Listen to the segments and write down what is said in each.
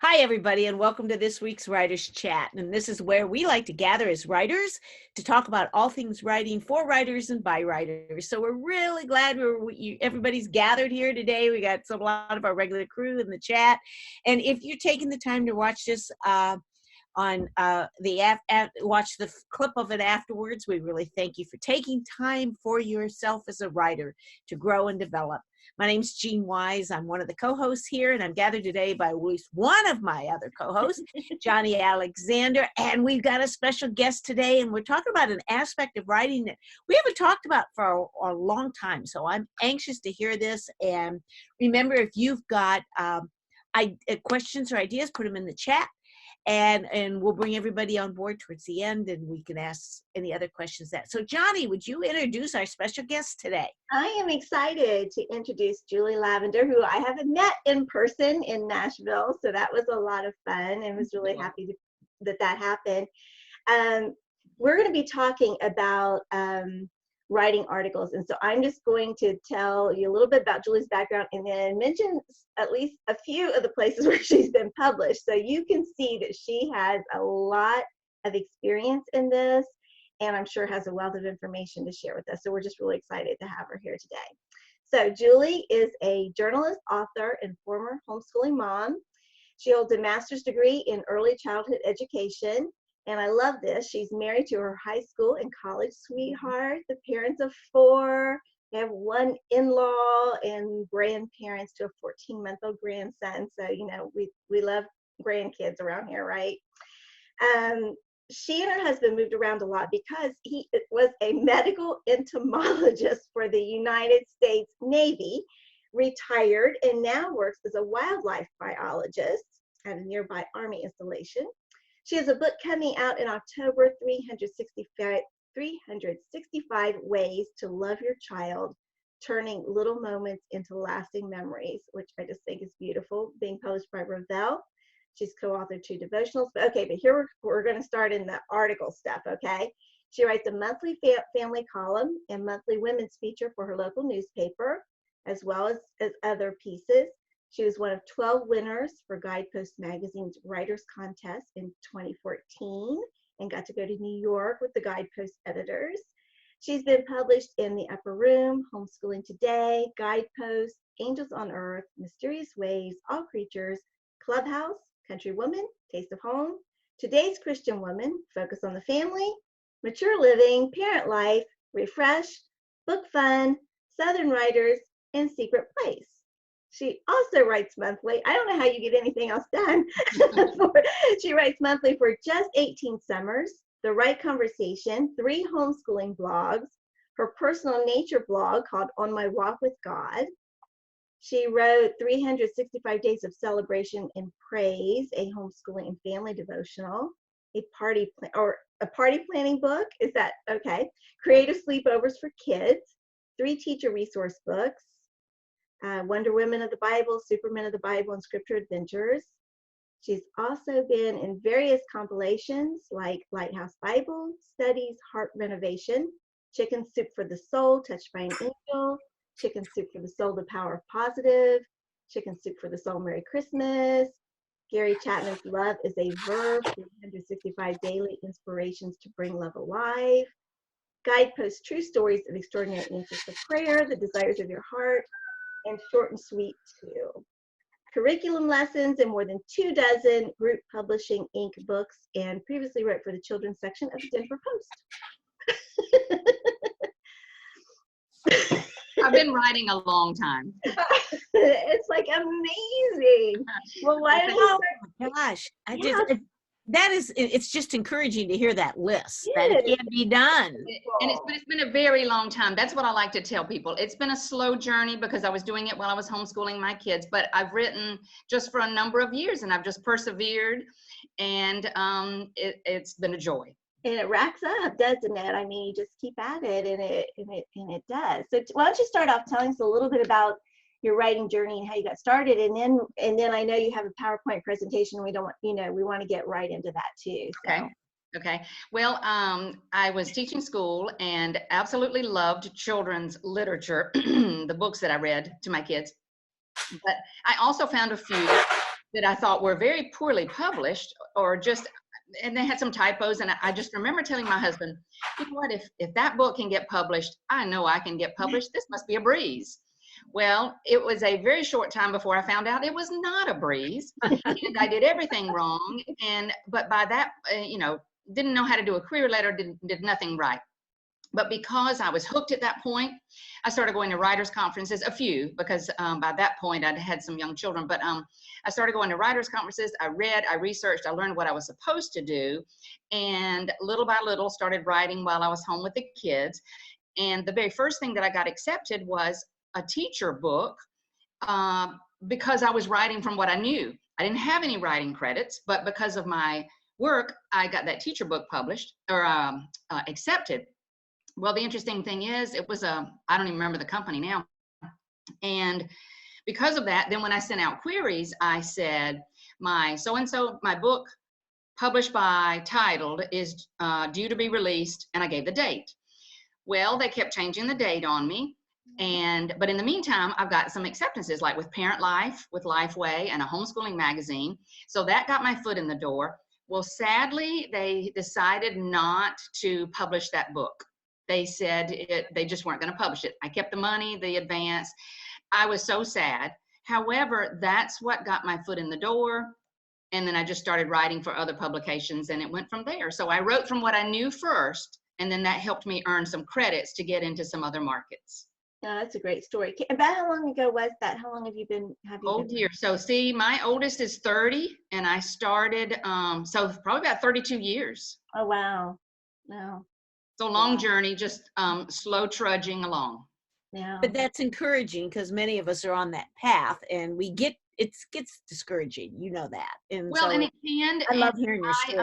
Hi, everybody, and welcome to this week's Writers Chat. And this is where we like to gather as writers to talk about all things writing for writers and by writers. So we're really glad everybody's gathered here today. We got a lot of our regular crew in the chat. And if you're taking the time to watch this watch the clip of it afterwards, we really thank you for taking time for yourself as a writer to grow and develop. My name's Jean Wise. I'm one of the co-hosts here, and I'm gathered today by at least one of my other co-hosts, Johnny Alexander, and we've got a special guest today, and we're talking about an aspect of writing that we haven't talked about for a long time, so I'm anxious to hear this. And remember, if you've got questions or ideas, put them in the chat. And we'll bring everybody on board towards the end, and we can ask any other questions that. So Johnny, would you introduce our special guest today? I am excited to introduce Julie Lavender, who I haven't met in person in Nashville. So that was a lot of fun, and was really happy that happened. We're going to be talking about writing articles. And so I'm just going to tell you a little bit about Julie's background and then mention at least a few of the places where she's been published. So you can see that she has a lot of experience in this, and I'm sure has a wealth of information to share with us. So we're just really excited to have her here today. So Julie is a journalist, author, and former homeschooling mom. She holds a master's degree in early childhood education. And I love this. She's married to her high school and college sweetheart, the parents of 4. They have 1 in-law and grandparents to a 14-month-old grandson. So, you know, we love grandkids around here, right? She and her husband moved around a lot because he was a medical entomologist for the United States Navy, retired, and now works as a wildlife biologist at a nearby Army installation. She has a book coming out in October, 365 Ways to Love Your Child, Turning Little Moments into Lasting Memories, which I just think is beautiful, being published by Revell. She's co-authored 2 devotionals. But here we're going to start in the article stuff, okay? She writes a monthly family column and monthly women's feature for her local newspaper, as well as other pieces. She was one of 12 winners for Guideposts Magazine's Writers Contest in 2014 and got to go to New York with the Guidepost editors. She's been published in The Upper Room, Homeschooling Today, Guideposts, Angels on Earth, Mysterious Ways, All Creatures, Clubhouse, Country Woman, Taste of Home, Today's Christian Woman, Focus on the Family, Mature Living, ParentLife, Refresh, BookFun, Southern Writers, and Secret Place. She also writes monthly. I don't know how you get anything else done. She writes monthly for Just 18 Summers, The Right Conversation, 3 homeschooling blogs, her personal nature blog called On My Walk with God. She wrote 365 Days of Celebration and Praise, a homeschooling and family devotional, a party planning book. Is that okay? Creative sleepovers for kids, 3 teacher resource books, Wonder Women of the Bible, Supermen of the Bible, and Scripture Adventures. She's also been in various compilations like Lighthouse Bible Studies, Heart Renovation, Chicken Soup for the Soul, Touched by an Angel, Chicken Soup for the Soul, The Power of Positive, Chicken Soup for the Soul, Merry Christmas, Gary Chapman's Love is a Verb, 365 Daily Inspirations to Bring Love Alive, Guidepost True Stories of Extraordinary Answers to Prayer, The Desires of Your Heart, and Short and Sweet too. Curriculum lessons in more than 24 group publishing Inc. books, and previously wrote for the children's section of the Denver Post. I've been writing a long time. It's like amazing. Well, why don't you start? Gosh, it's just encouraging to hear that list, that it can be done. It's been a very long time. That's what I like to tell people. It's been a slow journey because I was doing it while I was homeschooling my kids, but I've written just for a number of years and I've just persevered, and it's been a joy. And it racks up, doesn't it? I mean, you just keep at it, and it does. So why don't you start off telling us a little bit about your writing journey and how you got started, and then I know you have a PowerPoint presentation. We want to get right into that too. So. Okay. Well, I was teaching school and absolutely loved children's literature, the books that I read to my kids. But I also found a few that I thought were very poorly published, or just, and they had some typos. And I just remember telling my husband, you know what, if that book can get published, I know I can get published. This must be a breeze. Well, it was a very short time before I found out it was not a breeze, and I did everything wrong. But by that, didn't know how to do a query letter, did nothing right. But because I was hooked at that point, I started going to writers' conferences, a few, because by that point I'd had some young children. But I started going to writers' conferences. I read, I researched, I learned what I was supposed to do, and little by little started writing while I was home with the kids. And the very first thing that I got accepted was a teacher book, because I was writing from what I knew. I didn't have any writing credits, but because of my work, I got that teacher book published, or accepted. Well, the interesting thing is, it was I don't even remember the company now. And because of that, then when I sent out queries, I said, my so-and-so, my book published by, titled, is due to be released, and I gave the date. Well, they kept changing the date on me. But in the meantime, I've got some acceptances, like with ParentLife, with Lifeway, and a homeschooling magazine. So that got my foot in the door. Well, sadly, they decided not to publish that book. They said they just weren't going to publish it. I kept the money, the advance. I was so sad. However, that's what got my foot in the door. And then I just started writing for other publications, and it went from there. So I wrote from what I knew first, and then that helped me earn some credits to get into some other markets. Oh, that's a great story. About how long ago was that? How long have you been? Dear. So see, my oldest is 30, and I started, so probably about 32 years. Oh, wow. No. It's a long journey, just slow trudging along. Yeah. But that's encouraging, because many of us are on that path, and it gets discouraging. You know that. And well, so and it can. I love hearing your story.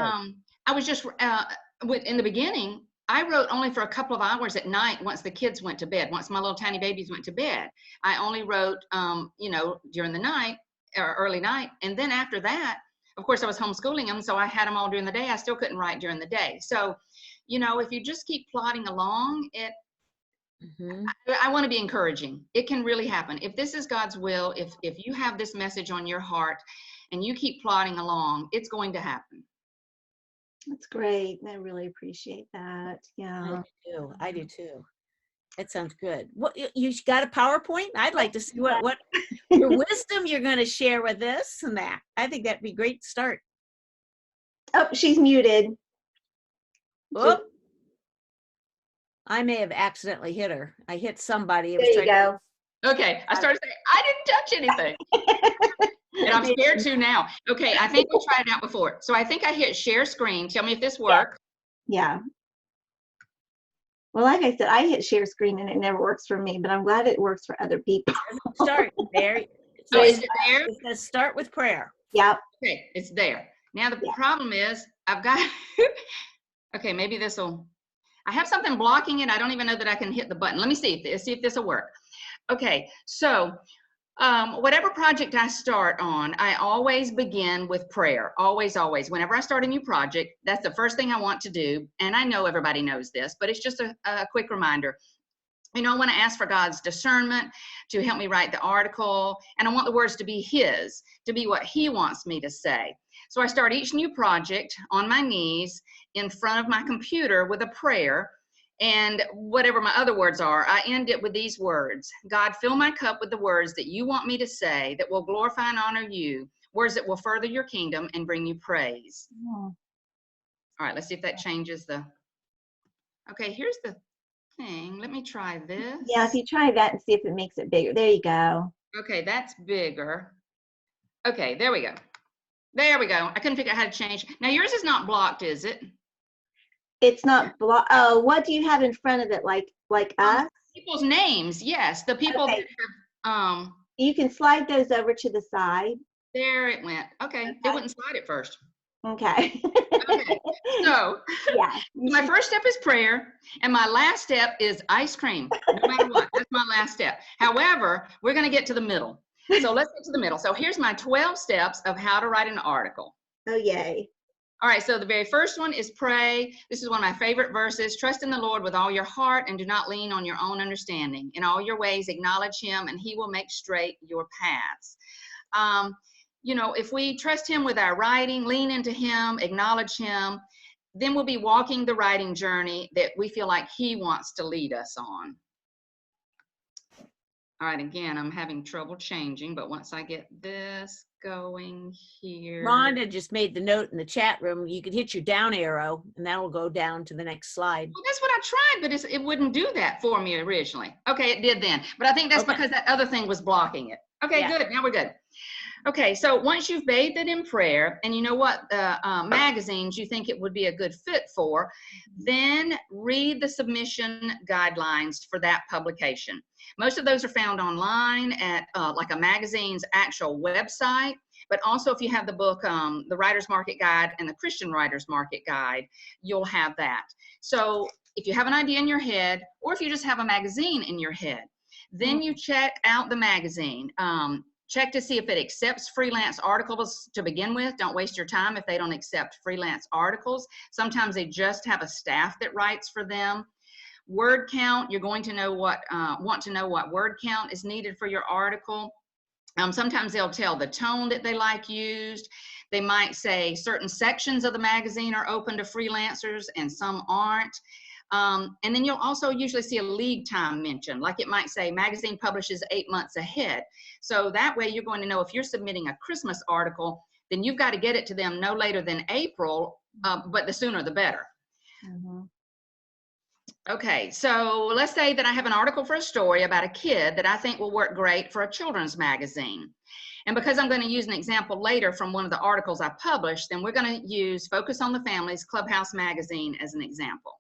I was just in the beginning, I wrote only for a couple of hours at night once the kids went to bed. Once my little tiny babies went to bed, I only wrote, during the night or early night. And then after that, of course, I was homeschooling them, so I had them all during the day. I still couldn't write during the day. So, if you just keep plodding along, I want to be encouraging. It can really happen. If this is God's will, if you have this message on your heart and you keep plodding along, it's going to happen. That's great. I really appreciate that. Yeah. I do too. That sounds good. What, you got a PowerPoint? I'd like to see what your wisdom you're going to share with us and that. I think that'd be a great start. Oh, she's muted. Whoop. I may have accidentally hit her. I hit somebody. There you go. Okay. I started saying, I didn't touch anything. And I'm scared too now. Okay, I think we tried it out before. So I think I hit share screen. Tell me if this works. Yeah. Well, like I said, I hit share screen and it never works for me, but I'm glad it works for other people. Start there. So is it there? It says start with prayer. Yep. Okay, it's there. Now the problem is I've got, okay, maybe this will, I have something blocking it. I don't even know that I can hit the button. Let me see if this will work. Okay, so whatever project I start on, I always begin with prayer. Always, always. Whenever I start a new project, that's the first thing I want to do. And I know everybody knows this, but it's just a quick reminder. I want to ask for God's discernment to help me write the article. And I want the words to be His, to be what He wants me to say. So I start each new project on my knees in front of my computer with a prayer. And whatever my other words are, I end it with these words. God, fill my cup with the words that you want me to say that will glorify and honor you, words that will further your kingdom and bring you praise. All right, let's see if that changes the, okay, here's the thing. Let me try this. Yeah, if you try that and see if it makes it bigger. There you go. Okay, that's bigger. Okay, there we go. There we go. I couldn't figure out how to change. Now yours is not blocked, is it? It's not blocked. Oh, what do you have in front of it? Like us? People's names, yes. The people that have, you can slide those over to the side. There it went. Okay. It wouldn't slide at first. Okay. Okay. So yeah. My first step is prayer, and my last step is ice cream. No matter what, that's my last step. However, we're going to get to the middle. So let's get to the middle. So here's my 12 steps of how to write an article. Oh, yay. All right, so the very first one is pray. This is one of my favorite verses. Trust in the Lord with all your heart and do not lean on your own understanding. In all your ways, acknowledge him and he will make straight your paths. you know, if we trust him with our writing, lean into him, acknowledge him, then we'll be walking the writing journey that we feel like he wants to lead us on. All right, again, I'm having trouble changing, but once I get this going here. Rhonda just made the note in the chat room. You could hit your down arrow and that'll go down to the next slide. Well, that's what I tried, but it wouldn't do that for me originally. Okay, it did then, but I think that's because that other thing was blocking it. Okay, yeah. Good, now we're good. Okay, so once you've bathed it in prayer, and you know what magazines you think it would be a good fit for, then read the submission guidelines for that publication. Most of those are found online at like a magazine's actual website, but also if you have the book, The Writer's Market Guide and the Christian Writer's Market Guide, you'll have that. So if you have an idea in your head, or if you just have a magazine in your head, then you check out the magazine. Check to see if it accepts freelance articles to begin with. Don't waste your time if they don't accept freelance articles. Sometimes they just have a staff that writes for them. Word count, you're going to know want to know what word count is needed for your article. Sometimes they'll tell the tone that they like used. They might say certain sections of the magazine are open to freelancers and some aren't. And then you'll also usually see a lead time mentioned, like it might say magazine publishes 8 months ahead. So that way you're going to know if you're submitting a Christmas article, then you've got to get it to them no later than April, but the sooner the better. Okay, so let's say that I have an article for a story about a kid that I think will work great for a children's magazine. And because I'm going to use an example later from one of the articles I published, then we're going to use Focus on the Family's Clubhouse magazine as an example.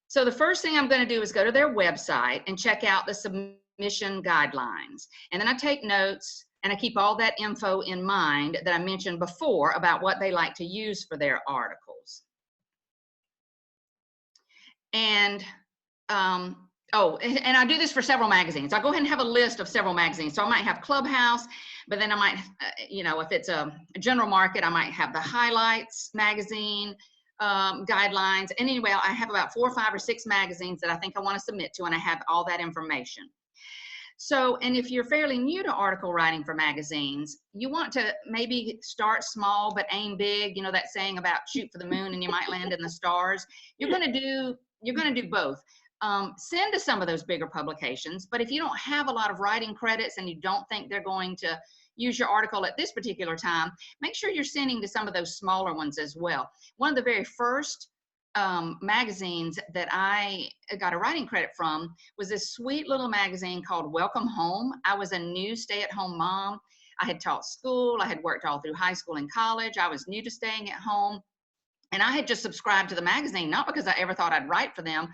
So the first thing I'm going to do is go to their website and check out the submission guidelines. And then I take notes and I keep all that info in mind that I mentioned before about what they like to use for their articles. And, and I do this for several magazines. I'll go ahead and have a list of several magazines. So I might have Clubhouse, but then I might, you know, if it's a general market, I might have the Highlights magazine, guidelines. And anyway, I have about 4 or 5 or 6 magazines that I think I want to submit to, and I have all that information. So, and if you're fairly new to article writing for magazines, you want to maybe start small but aim big. You know that saying about shoot for the moon and you might land in the stars. You're going to do both. Send to some of those bigger publications, but if you don't have a lot of writing credits and you don't think they're going to use your article at this particular time, make sure you're sending to some of those smaller ones as well. One of the very first magazines that I got a writing credit from was this sweet little magazine called Welcome Home. I was a new stay-at-home mom. I had taught school. I had worked all through high school and college. I was new to staying at home. And I had just subscribed to the magazine, not because I ever thought I'd write for them.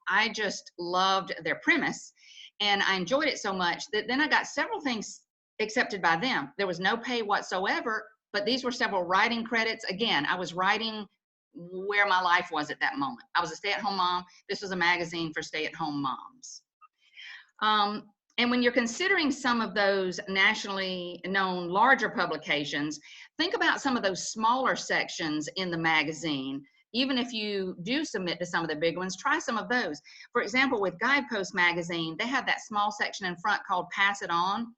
I just loved their premise. And I enjoyed it so much that then I got several things accepted by them. There was no pay whatsoever, but these were several writing credits. Again, I was writing where my life was at that moment. I was a stay-at-home mom. This was a magazine for stay-at-home moms. And when you're considering some of those nationally known larger publications, think about some of those smaller sections in the magazine. Even if you do submit to some of the big ones, try some of those. For example, with Guideposts Magazine, they have that small section in front called Pass It On.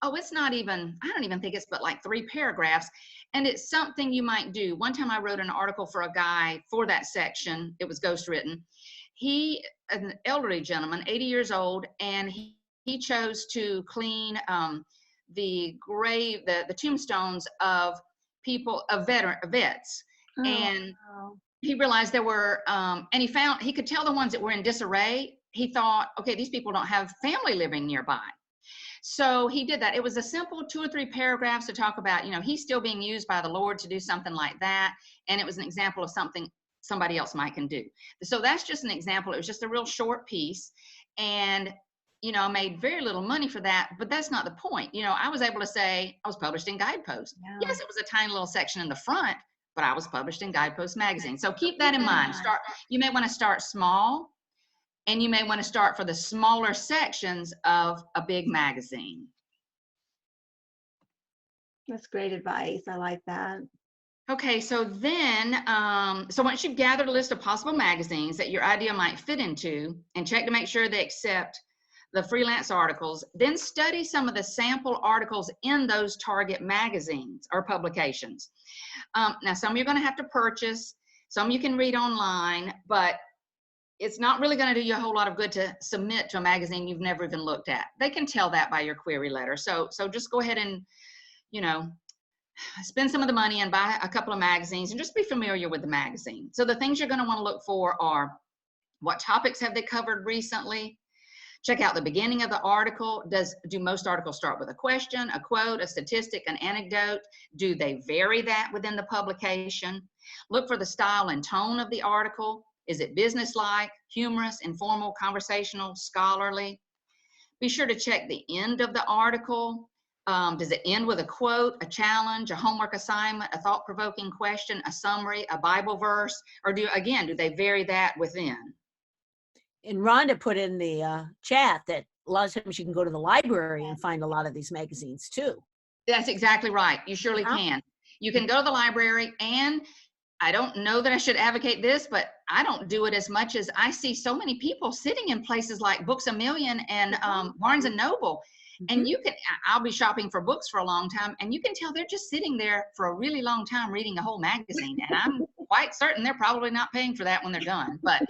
Oh, it's not even, I don't even think it's but like 3 paragraphs. And it's something you might do. One time I wrote an article for a guy for that section. It was ghostwritten. He, an elderly gentleman, 80 years old, and he chose to clean the grave, the tombstones of people, of vets. Oh, and wow. He realized there were, and he could tell the ones that were in disarray. He thought, okay, these people don't have family living nearby. So he did that. It was a simple 2 or 3 paragraphs to talk about, you know, he's still being used by the Lord to do something like that. And it was an example of something somebody else might can do. So that's just an example. It was just a real short piece. And, you know, I made very little money for that, but that's not the point. You know, I was able to say I was published in Guideposts. Yeah. Yes, it was a tiny little section in the front, but I was published in Guideposts Magazine. So keep that in mind. You may want to start small. And you may want to start for the smaller sections of a big magazine. That's great advice. I like that. Okay, so then, so once you've gathered a list of possible magazines that your idea might fit into, and check to make sure they accept the freelance articles, then study some of the sample articles in those target magazines or publications. Now, some you're going to have to purchase, some you can read online, but it's not really going to do you a whole lot of good to submit to a magazine you've never even looked at. They can tell that by your query letter. So just go ahead and, spend some of the money and buy a couple of magazines and just be familiar with the magazine. So the things you're going to want to look for are, what topics have they covered recently? Check out the beginning of the article. Do most articles start with a question, a quote, a statistic, an anecdote? Do they vary that within the publication? Look for the style and tone of the article. Is it businesslike, humorous, informal, conversational, scholarly? Be sure to check the end of the article. Does it end with a quote, a challenge, a homework assignment, a thought-provoking question, a summary, a Bible verse? Or do they vary that within? And Rhonda put in the chat that a lot of times you can go to the library and find a lot of these magazines too. That's exactly right. You surely can. You can go to the library, and I don't know that I should advocate this, but I don't do it as much as I see so many people sitting in places like Books A Million and Barnes and Noble. And I'll be shopping for books for a long time, and you can tell they're just sitting there for a really long time reading a whole magazine. And I'm quite certain they're probably not paying for that when they're done. But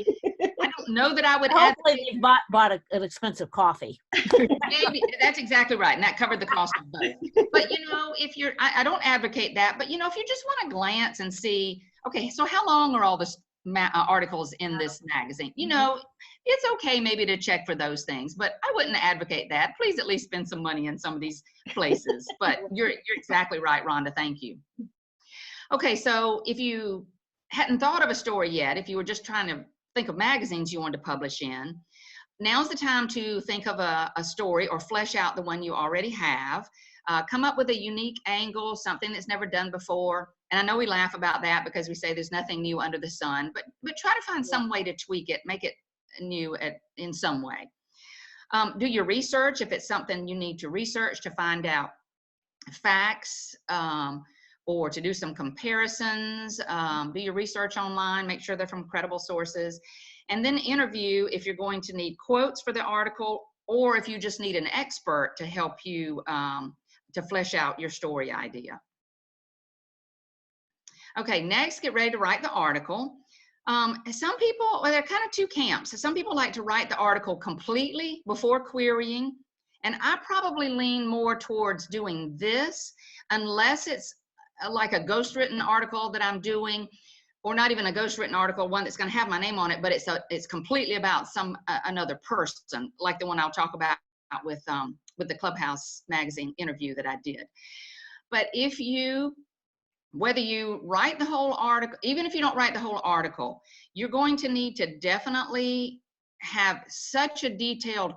I don't know that I would. Hopefully they bought an expensive coffee. Maybe that's exactly right, and that covered the cost of both. But if you're, I don't advocate that. But if you just want to glance and see, okay, so how long are all the articles in this magazine? It's okay maybe to check for those things, but I wouldn't advocate that. Please at least spend some money in some of these places. But you're exactly right, Rhonda. Thank you. Okay, so if you hadn't thought of a story yet, if you were just trying to think of magazines you want to publish in, now's the time to think of a story or flesh out the one you already have. Come up with a unique angle, something that's never done before. And I know we laugh about that because we say there's nothing new under the sun, but try to find some way to tweak it, make it new in some way. Do your research if it's something you need to research to find out facts, or to do some comparisons. Do your research online, make sure they're from credible sources. And then interview if you're going to need quotes for the article, or if you just need an expert to help you to flesh out your story idea. Okay, next, get ready to write the article. Some people, there are kind of two camps. Some people like to write the article completely before querying, and I probably lean more towards doing this, unless it's like a ghostwritten article that I'm doing, or not even a ghostwritten article, one that's going to have my name on it, but it's completely about another person, like the one I'll talk about with the Clubhouse magazine interview that I did. But whether you write the whole article, even if you don't write the whole article, you're going to need to definitely have such a detailed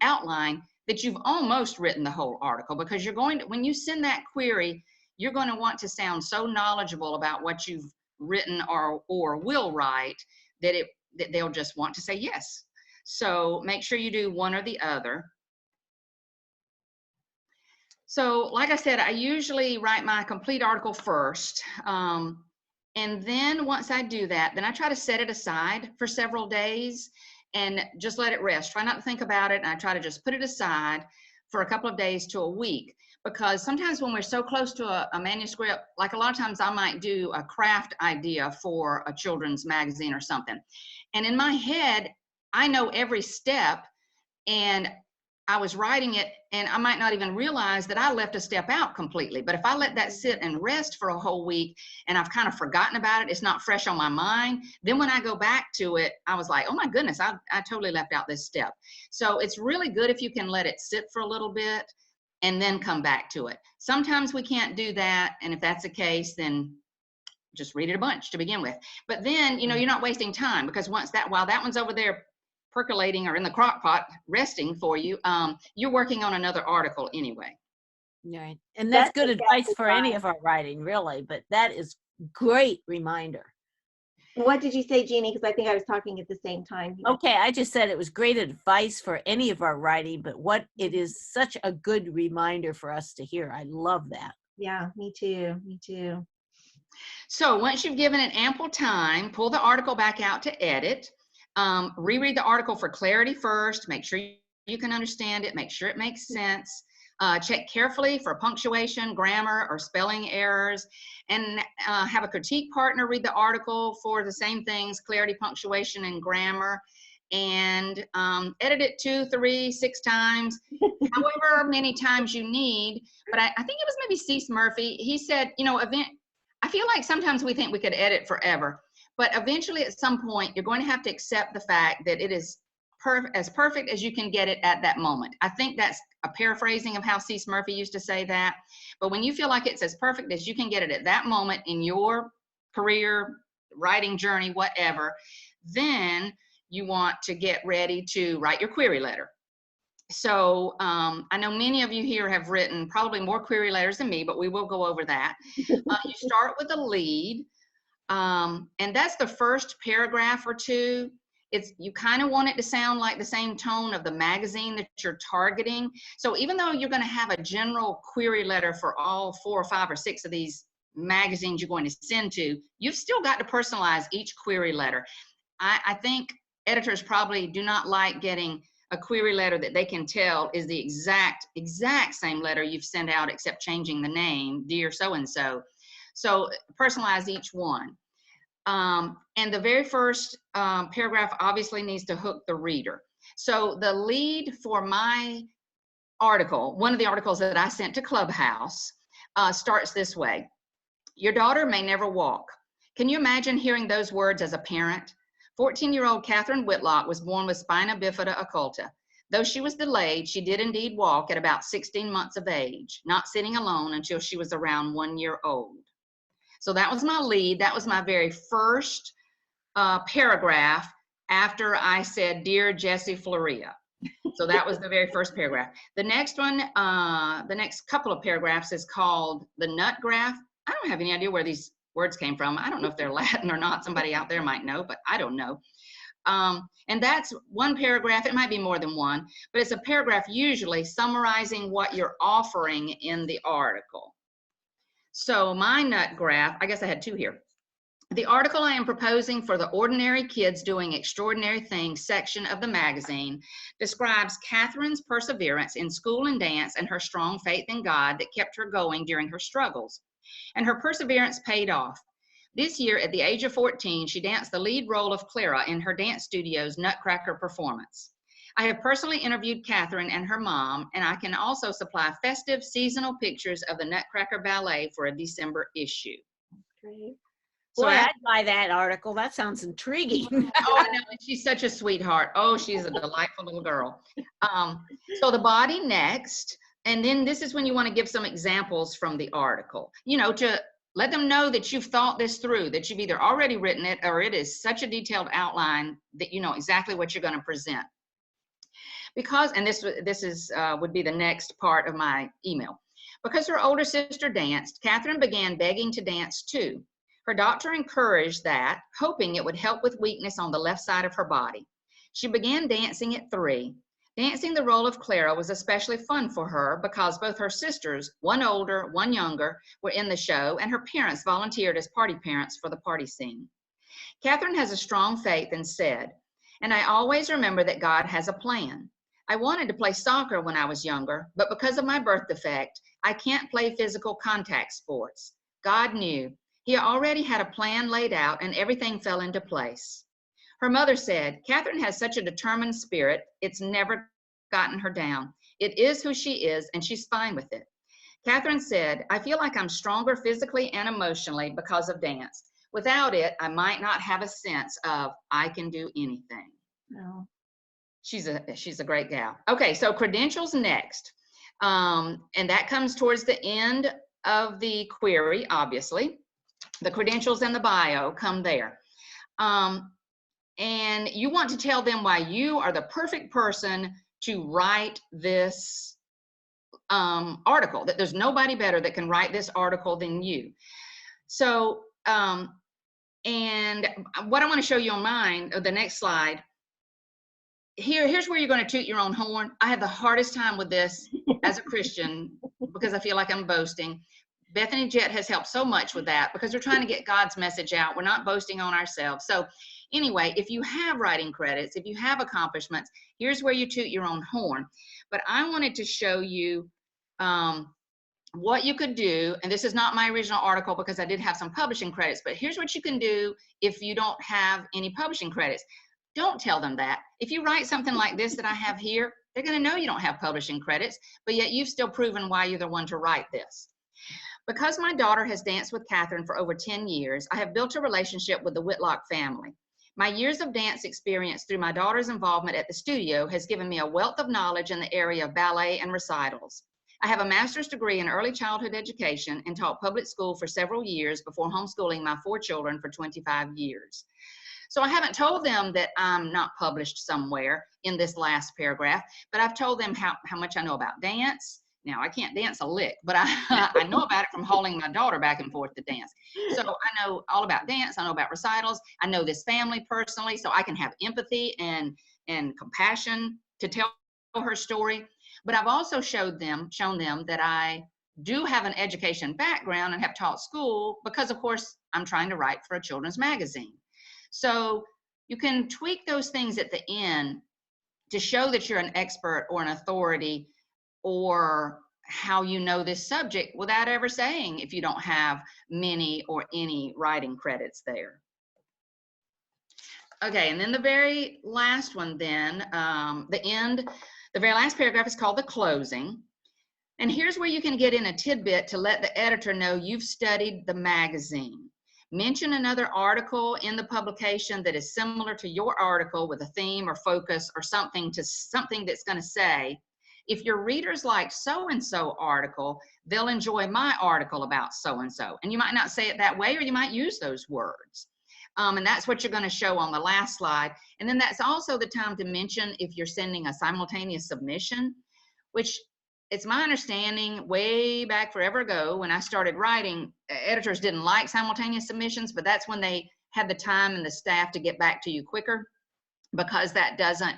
outline that you've almost written the whole article, because when you send that query, you're going to want to sound so knowledgeable about what you've written or will write that they'll just want to say yes. So make sure you do one or the other. So like I said, I usually write my complete article first. And then once I do that, then I try to set it aside for several days and just let it rest. Try not to think about it. And I try to just put it aside for a couple of days to a week, because sometimes when we're so close to a manuscript, like a lot of times I might do a craft idea for a children's magazine or something. And in my head, I know every step, and I was writing it, and I might not even realize that I left a step out completely. But if I let that sit and rest for a whole week and I've kind of forgotten about it, it's not fresh on my mind, then when I go back to it, I was like, oh my goodness, I totally left out this step. So it's really good if you can let it sit for a little bit and then come back to it. Sometimes we can't do that, and if that's the case, then just read it a bunch to begin with. But then, you're not wasting time, because while that one's over there percolating or in the crock pot resting for you, you're working on another article anyway. Right. And that's good advice for any of our writing, really, but that is great reminder. What did you say, Jeannie? Because I think I was talking at the same time. Okay, I just said it was great advice for any of our writing, but it is such a good reminder for us to hear. I love that. Yeah, me too. Me too. So once you've given it ample time, pull the article back out to edit. Reread the article for clarity first. Make sure you can understand it. Make sure it makes sense. Check carefully for punctuation, grammar, or spelling errors. And have a critique partner read the article for the same things, clarity, punctuation, and grammar. And edit it 2, 3, 6 times, however many times you need. But I think it was maybe Cease Murphy. He said, you know, I feel like sometimes we think we could edit forever, but eventually at some point, you're going to have to accept the fact that it is as perfect as you can get it at that moment. I think that's a paraphrasing of how Cease Murphy used to say that. But when you feel like it's as perfect as you can get it at that moment in your career, writing journey, whatever, then you want to get ready to write your query letter. So I know many of you here have written probably more query letters than me, but we will go over that. You start with a lead, and that's the first paragraph or two. You kind of want it to sound like the same tone of the magazine that you're targeting. So even though you're going to have a general query letter for all 4 or 5 or 6 of these magazines you're going to send to, you've still got to personalize each query letter. I think editors probably do not like getting a query letter that they can tell is the exact same letter you've sent out except changing the name, dear so-and-so. So personalize each one. And the very first paragraph obviously needs to hook the reader. So the lead for my article, one of the articles that I sent to Clubhouse, starts this way. Your daughter may never walk. Can you imagine hearing those words as a parent? 14-year-old Catherine Whitlock was born with spina bifida occulta. Though she was delayed, she did indeed walk at about 16 months of age, not sitting alone until she was around 1 year old. So that was my lead. That was my very first paragraph after I said, Dear Jessie Floria. So that was the very first paragraph. The next one, the next couple of paragraphs is called the nut graph. I don't have any idea where these words came from. I don't know if they're Latin or not. Somebody out there might know, but I don't know. And that's one paragraph. It might be more than one, but it's a paragraph usually summarizing what you're offering in the article. So my nut graph, I guess I had 2 here. The article I am proposing for the Ordinary Kids Doing Extraordinary Things section of the magazine describes Catherine's perseverance in school and dance and her strong faith in God that kept her going during her struggles. And her perseverance paid off. This year, at the age of 14, she danced the lead role of Clara in her dance studio's Nutcracker performance. I have personally interviewed Catherine and her mom, and I can also supply festive seasonal pictures of the Nutcracker Ballet for a December issue. Great. So boy, I'd buy that article. That sounds intriguing. Oh, I know. She's such a sweetheart. Oh, she's a delightful little girl. So the body next. And then this is when you want to give some examples from the article, you know, to let them know that you've thought this through, that you've either already written it or it is such a detailed outline that you know exactly what you're going to present. Because, and this is would be the next part of my email. Because her older sister danced, Catherine began begging to dance too. Her doctor encouraged that, hoping it would help with weakness on the left side of her body. She began dancing at 3. Dancing the role of Clara was especially fun for her because both her sisters, one older, one younger, were in the show, and her parents volunteered as party parents for the party scene. Catherine has a strong faith and said, and I always remember that God has a plan. I wanted to play soccer when I was younger, but because of my birth defect, I can't play physical contact sports. God knew. He already had a plan laid out, and everything fell into place. Her mother said, Catherine has such a determined spirit, it's never gotten her down. It is who she is, and she's fine with it. Catherine said, I feel like I'm stronger physically and emotionally because of dance. Without it, I might not have a sense of I can do anything. No. She's a great gal. Okay, so credentials next. And that comes towards the end of the query, obviously. The credentials and the bio come there. And you want to tell them why you are the perfect person to write this article, that there's nobody better that can write this article than you. So, and what I want to show you on mine, the next slide, here's where you're going to toot your own horn. I have the hardest time with this as a Christian because I feel like I'm boasting. Bethany Jett has helped so much with that because we're trying to get God's message out. We're not boasting on ourselves. So anyway, if you have writing credits, if you have accomplishments, here's where you toot your own horn. But I wanted to show you what you could do, and this is not my original article because I did have some publishing credits, but here's what you can do if you don't have any publishing credits. Don't tell them that. If you write something like this that I have here, they're going to know you don't have publishing credits, but yet you've still proven why you're the one to write this. Because my daughter has danced with Catherine for over 10 years, I have built a relationship with the Whitlock family. My years of dance experience through my daughter's involvement at the studio has given me a wealth of knowledge in the area of ballet and recitals. I have a master's degree in early childhood education and taught public school for several years before homeschooling my 4 children for 25 years. So I haven't told them that I'm not published somewhere in this last paragraph, but I've told them how much I know about dance. Now, I can't dance a lick, but I know about it from hauling my daughter back and forth to dance. So I know all about dance. I know about recitals. I know this family personally, so I can have empathy and compassion to tell her story. But I've also shown them that I do have an education background and have taught school because, of course, I'm trying to write for a children's magazine. So you can tweak those things at the end to show that you're an expert or an authority or how you know this subject without ever saying if you don't have many or any writing credits there. Okay, and then the very last one then, the very last paragraph is called the closing. And here's where you can get in a tidbit to let the editor know you've studied the magazine. Mention another article in the publication that is similar to your article with a theme or focus or something that's going to say, if your readers like so-and-so article, they'll enjoy my article about so-and-so. And you might not say it that way, or you might use those words. And that's what you're going to show on the last slide. And then that's also the time to mention if you're sending a simultaneous submission, which it's my understanding way back forever ago when I started writing, editors didn't like simultaneous submissions, but that's when they had the time and the staff to get back to you quicker, because that doesn't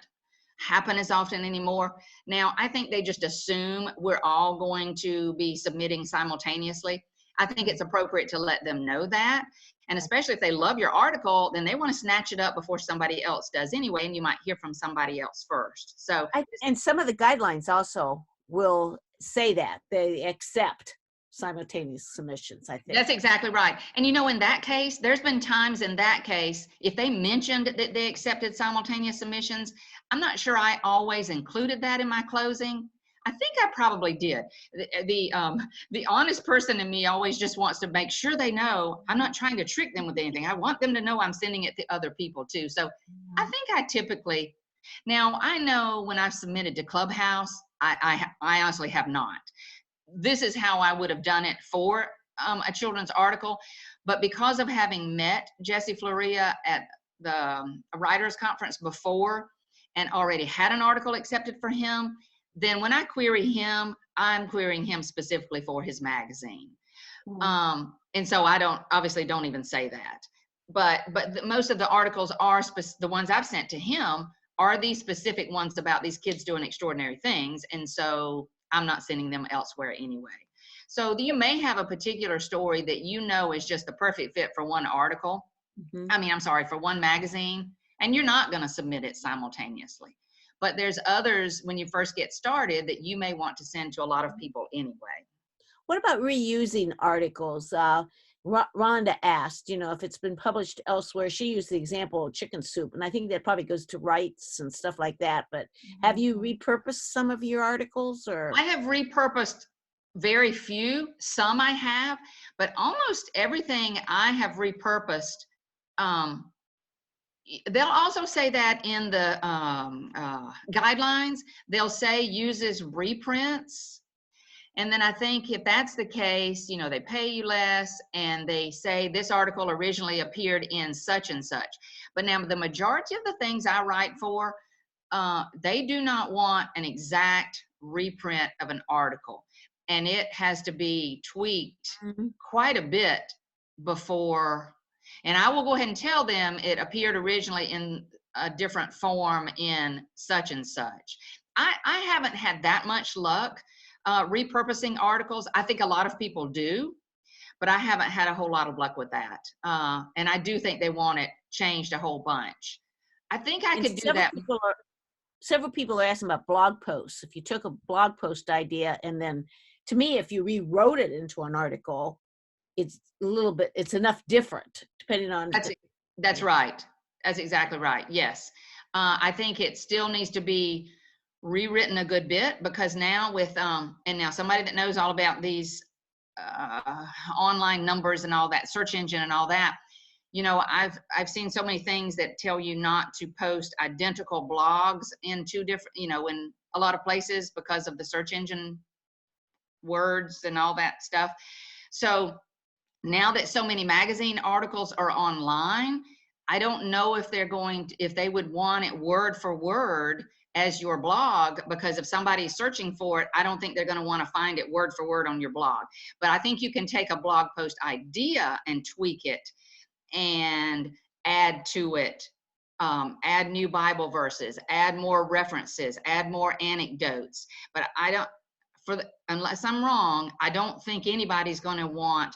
happen as often anymore. Now, I think they just assume we're all going to be submitting simultaneously. I think it's appropriate to let them know that. And especially if they love your article, then they want to snatch it up before somebody else does anyway, and you might hear from somebody else first. So, and some of the guidelines also will say that they accept simultaneous submissions, I think. That's exactly right. And you know, in that case, there's been times in that case, if they mentioned that they accepted simultaneous submissions, I'm not sure I always included that in my closing. I think I probably did. The honest person in me always just wants to make sure they know I'm not trying to trick them with anything. I want them to know I'm sending it to other people too. So I think I typically, now I know when I've submitted to Clubhouse, I honestly have not. This is how I would have done it for a children's article. But because of having met Jesse Floria at the writers conference before and already had an article accepted for him, then when I query him, I'm querying him specifically for his magazine. And so I obviously don't even say that. But most of the articles are the ones I've sent to him are these specific ones about these kids doing extraordinary things. And so I'm not sending them elsewhere anyway. So you may have a particular story that you know is just the perfect fit for one article. For one magazine, and you're not going to submit it simultaneously. But there's others when you first get started that you may want to send to a lot of people anyway. What about reusing articles? Rhonda asked, if it's been published elsewhere. She used the example of chicken soup, and I think that probably goes to rights and stuff like that. But have you repurposed some of your articles? Or I have repurposed very few. Some I have, but almost everything I have repurposed. They'll also say that in the guidelines, they'll say uses reprints. And then I think if that's the case, they pay you less and they say this article originally appeared in such and such. But now the majority of the things I write for, they do not want an exact reprint of an article. And it has to be tweaked quite a bit before. And I will go ahead and tell them it appeared originally in a different form in such and such. I haven't had that much luck. repurposing articles. I think a lot of people do, but I haven't had a whole lot of luck with that. And I do think they want it changed a whole bunch. I think I could do that. Several people are asking about blog posts. If you took a blog post idea and then, to me, if you rewrote it into an article, it's a little bit, it's enough different depending on. That's right. That's exactly right. Yes. I think it still needs to be rewritten a good bit, because now with, and now somebody that knows all about these online numbers and all that, search engine and all that, you know, I've seen so many things that tell you not to post identical blogs in two different, you know, in a lot of places because of the search engine words and all that stuff. So now that so many magazine articles are online, I don't know if they're going to, if they would want it word for word as your blog, because if somebody's searching for it, I don't think they're going to want to find it word for word on your blog. But I think you can take a blog post idea and tweak it and add to it, add new Bible verses, add more references, add more anecdotes. But I don't, unless I'm wrong, I don't think anybody's going to want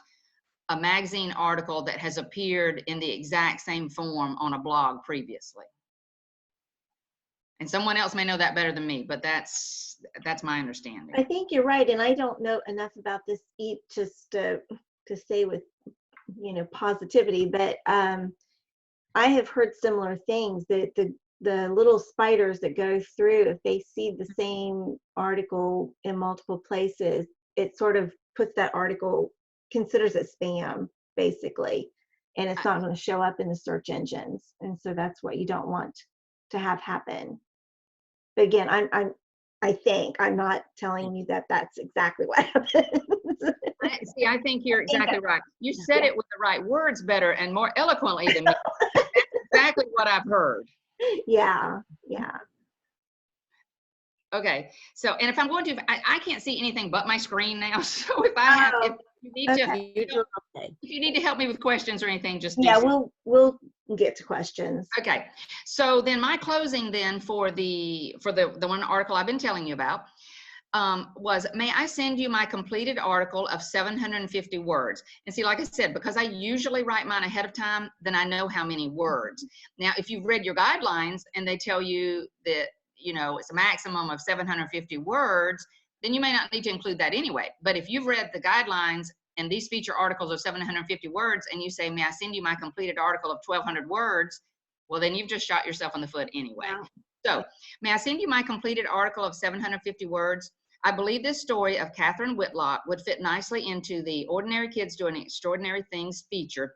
a magazine article that has appeared in the exact same form on a blog previously. And someone else may know that better than me, but that's my understanding. I think you're right, and I don't know enough about this just to say with, you know, positivity, but I have heard similar things, that the little spiders that go through, if they see the same article in multiple places, it sort of puts that article, considers it spam basically, and it's not going to show up in the search engines, and so that's what you don't want to have happen. But again, I think I'm not telling you that that's exactly what happens. I think you're exactly right. You said it with the right words better and more eloquently than me. That's exactly what I've heard. Yeah. Okay, so, and if I'm going to, I can't see anything but my screen now. So if I have, if you need if you need to help me with questions or anything, just do so. We'll get to questions. Okay, so then my closing then for the one article I've been telling you about was, may I send you my completed article of 750 words? And see, like I said, because I usually write mine ahead of time, then I know how many words. Now, if you've read your guidelines and they tell you that, you know, it's a maximum of 750 words, then you may not need to include that anyway. But if you've read the guidelines and these feature articles are 750 words, and you say, may I send you my completed article of 1,200 words? Well, then you've just shot yourself in the foot anyway. Wow. So, may I send you my completed article of 750 words? I believe this story of Catherine Whitlock would fit nicely into the Ordinary Kids Doing Extraordinary Things feature,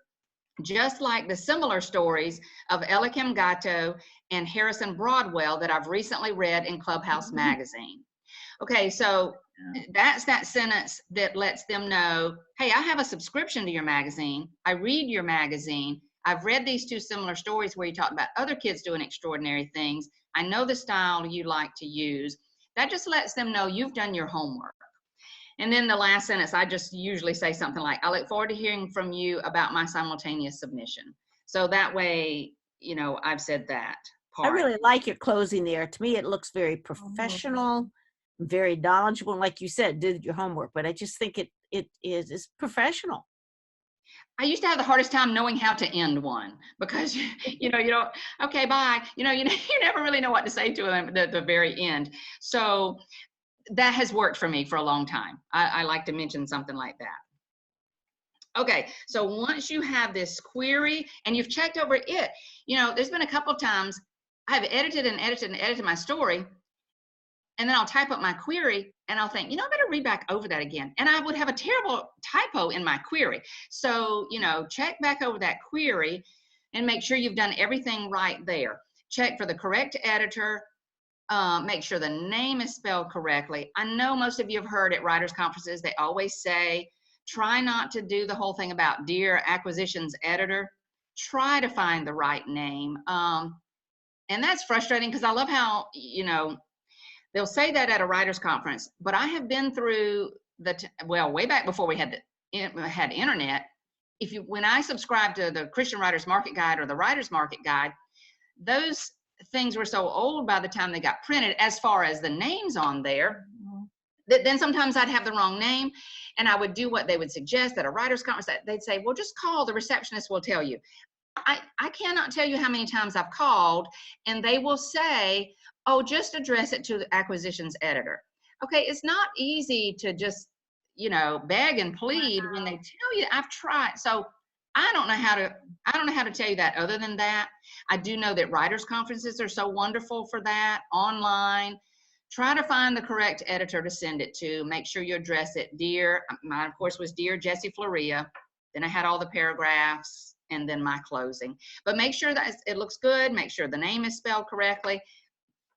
just like the similar stories of Eliakim Gatto and Harrison Broadwell that I've recently read in Clubhouse magazine. Okay, so that's that sentence that lets them know, hey, I have a subscription to your magazine. I read your magazine. I've read these two similar stories where you talk about other kids doing extraordinary things. I know the style you like to use. That just lets them know you've done your homework. And then the last sentence, I just usually say something like, I look forward to hearing from you about my simultaneous submission. So that way, you know, I've said that part. I really like your closing there. To me, it looks very professional, very knowledgeable. And like you said, did your homework, but I just think it's professional. I used to have the hardest time knowing how to end one, because, you know, okay, bye. You never really know what to say to them at the very end. So that has worked for me for a long time. I like to mention something like that. Okay, so once you have this query and you've checked over it, you know, there's been a couple of times I've edited and edited and edited my story, and then I'll type up my query and I'll think, you know, I better read back over that again. And I would have a terrible typo in my query. So, you know, check back over that query and make sure you've done everything right there. Check for the correct editor. Make sure the name is spelled correctly. I know most of you have heard at writers' conferences, they always say, try not to do the whole thing about Dear Acquisitions Editor. Try to find the right name. And that's frustrating because I love how, you know, they'll say that at a writers' conference, but I have been through way back before we had internet. When I subscribed to the Christian Writers Market Guide or the Writers Market Guide, those things were so old by the time they got printed, as far as the names on there, then sometimes I'd have the wrong name, and I would do what they would suggest at a writer's conference. They'd say, well, just call, the receptionist will tell you. I cannot tell you how many times I've called and they will say, oh, just address it to the acquisitions editor. Okay, it's not easy to just, you know, beg and plead when they tell you. I've tried. So I don't know how to tell you that other than that. I do know that writers' conferences are so wonderful for that, online. Try to find the correct editor to send it to. Make sure you address it. Dear, mine of course was Dear Jessie Floria. Then I had all the paragraphs and then my closing. But make sure that it looks good. Make sure the name is spelled correctly,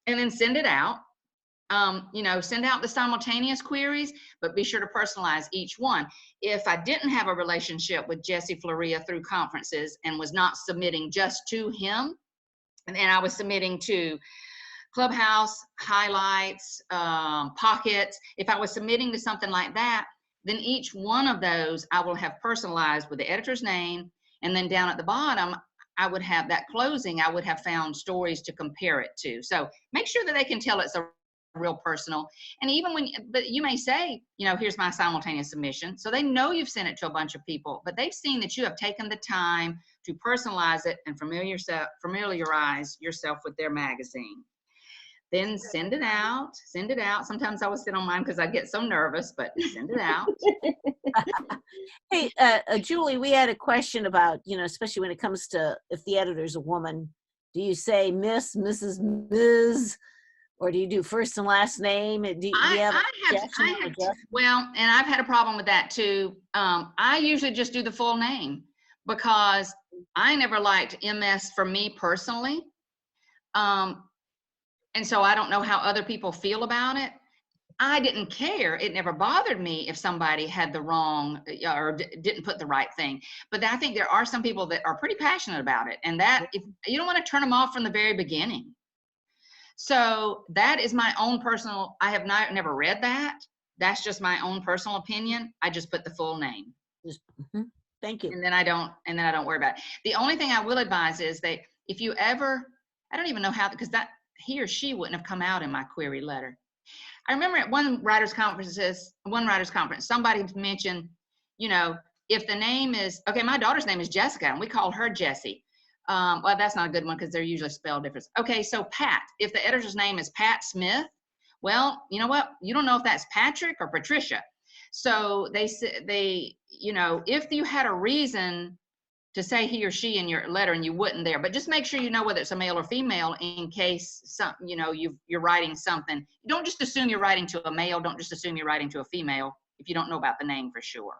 and then send it out. You know, send out the simultaneous queries, but be sure to personalize each one. If I didn't have a relationship with Jessie Floria through conferences and was not submitting just to him, and then I was submitting to Clubhouse, highlights, pockets, if I was submitting to something like that, then each one of those I will have personalized with the editor's name, and then down at the bottom, I would have that closing, I would have found stories to compare it to. So make sure that they can tell it's a real personal. And even when, but you may say, you know, here's my simultaneous submission. So they know you've sent it to a bunch of people, but they've seen that you have taken the time to personalize it and familiarize yourself with their magazine. Then send it out. Sometimes I would sit on mine because I get so nervous, but send it out. Hey, Julie, we had a question about, you know, especially when it comes to if the editor's a woman, do you say Miss, Mrs., Ms., or do you do first and last name? Well, and I've had a problem with that too. I usually just do the full name because I never liked MS for me personally. And so I don't know how other people feel about it. I didn't care. It never bothered me if somebody had the wrong or didn't put the right thing. But I think there are some people that are pretty passionate about it. And that if you don't want to turn them off from the very beginning. So that is my own personal, I have never read that. That's just my own personal opinion. I just put the full name. Thank you. And then I don't worry about it. The only thing I will advise is that if you ever, I don't even know how, because that he or she wouldn't have come out in my query letter. I remember at one writer's conference, somebody mentioned, you know, if the name is, okay, my daughter's name is Jessica and we call her Jessie. Well, that's not a good one because they're usually spelled different. Okay, so Pat, if the editor's name is Pat Smith, well, you know what? You don't know if that's Patrick or Patricia. So they, you know, if you had a reason to say he or she in your letter and you wouldn't there, but just make sure you know whether it's a male or female in case you know, you're writing something. Don't just assume you're writing to a male. Don't just assume you're writing to a female if you don't know about the name for sure.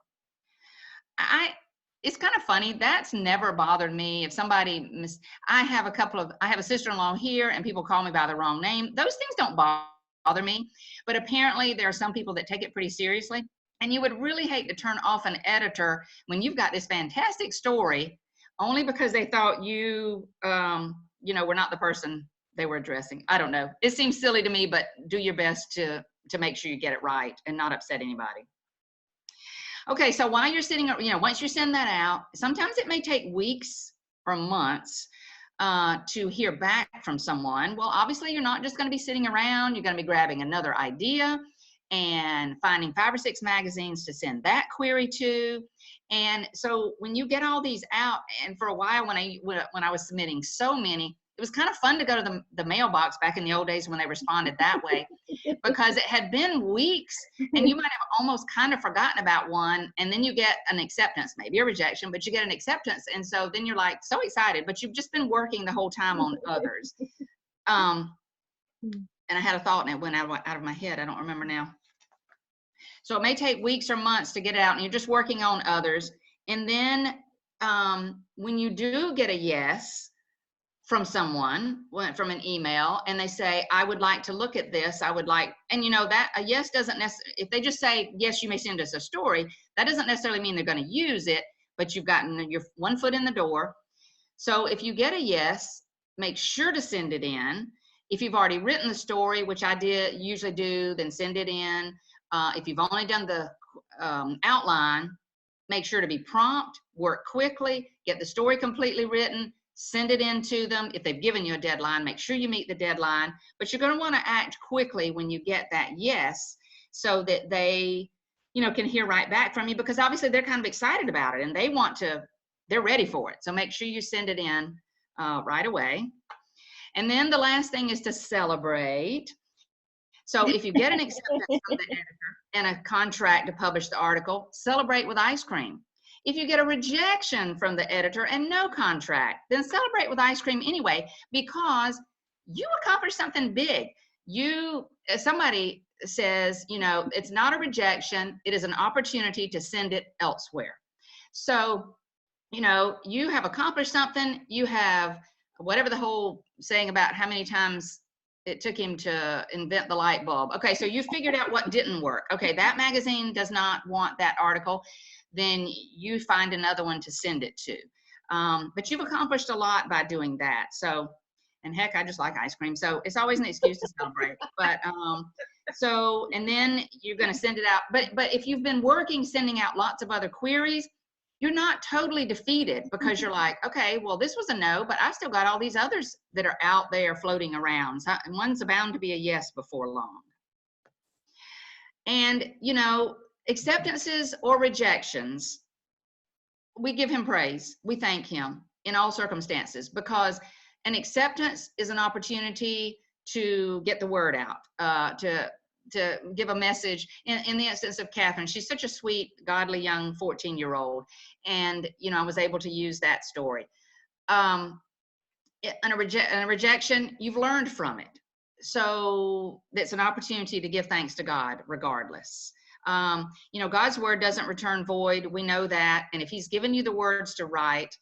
It's kind of funny. That's never bothered me. If somebody, I have a sister-in-law here and people call me by the wrong name. Those things don't bother me, but apparently there are some people that take it pretty seriously. And you would really hate to turn off an editor when you've got this fantastic story only because they thought you, you know, were not the person they were addressing. I don't know. It seems silly to me, but do your best to make sure you get it right and not upset anybody. Okay, so while you're sitting, you know, once you send that out, sometimes it may take weeks or months to hear back from someone. Well, obviously you're not just going to be sitting around. You're going to be grabbing another idea and finding 5 or 6 magazines to send that query to. And so when you get all these out, and for a while when I was submitting so many, it was kind of fun to go to the mailbox back in the old days when they responded that way, because it had been weeks and you might have almost kind of forgotten about one, and then you get an acceptance, maybe a rejection, but you get an acceptance. And so then you're like so excited, but you've just been working the whole time on others. And I had a thought and it went out of my head. I don't remember now. So it may take weeks or months to get it out and you're just working on others. And then when you do get a yes from someone, from an email, and they say, I would like to look at this, I would like, and you know that a yes doesn't necessarily, if they just say, yes, you may send us a story, that doesn't necessarily mean they're going to use it, but you've gotten your one foot in the door. So if you get a yes, make sure to send it in. If you've already written the story, which I usually do, then send it in. If you've only done the outline, make sure to be prompt, work quickly, get the story completely written, send it in to them. If they've given you a deadline, make sure you meet the deadline, but you're going to want to act quickly when you get that yes, so that they, can hear right back from you, because obviously they're kind of excited about it and they're ready for it. So make sure you send it in right away. And then the last thing is to celebrate. So if you get an acceptance from the editor and a contract to publish the article, celebrate with ice cream. If you get a rejection from the editor and no contract, then celebrate with ice cream anyway, because you accomplished something big. Somebody says, it's not a rejection, it is an opportunity to send it elsewhere. So, you have accomplished something. You have whatever the whole saying about how many times it took him to invent the light bulb. Okay, so you figured out what didn't work. Okay, that magazine does not want that article. Then you find another one to send it to. But you've accomplished a lot by doing that. So, and heck, I just like ice cream. So it's always an excuse to celebrate. But and then you're going to send it out. But if you've been sending out lots of other queries, you're not totally defeated, because you're like, okay, well, this was a no, but I still got all these others that are out there floating around. So one's bound to be a yes before long. And, acceptances or rejections, we give him praise. We thank him in all circumstances, because an acceptance is an opportunity to get the word out, to give a message. In the instance of Catherine, she's such a sweet, godly young 14-year-old. And, I was able to use that story. And a rejection, you've learned from it. So it's an opportunity to give thanks to God regardless. God's word doesn't return void. We know that. And if he's given you the words to write,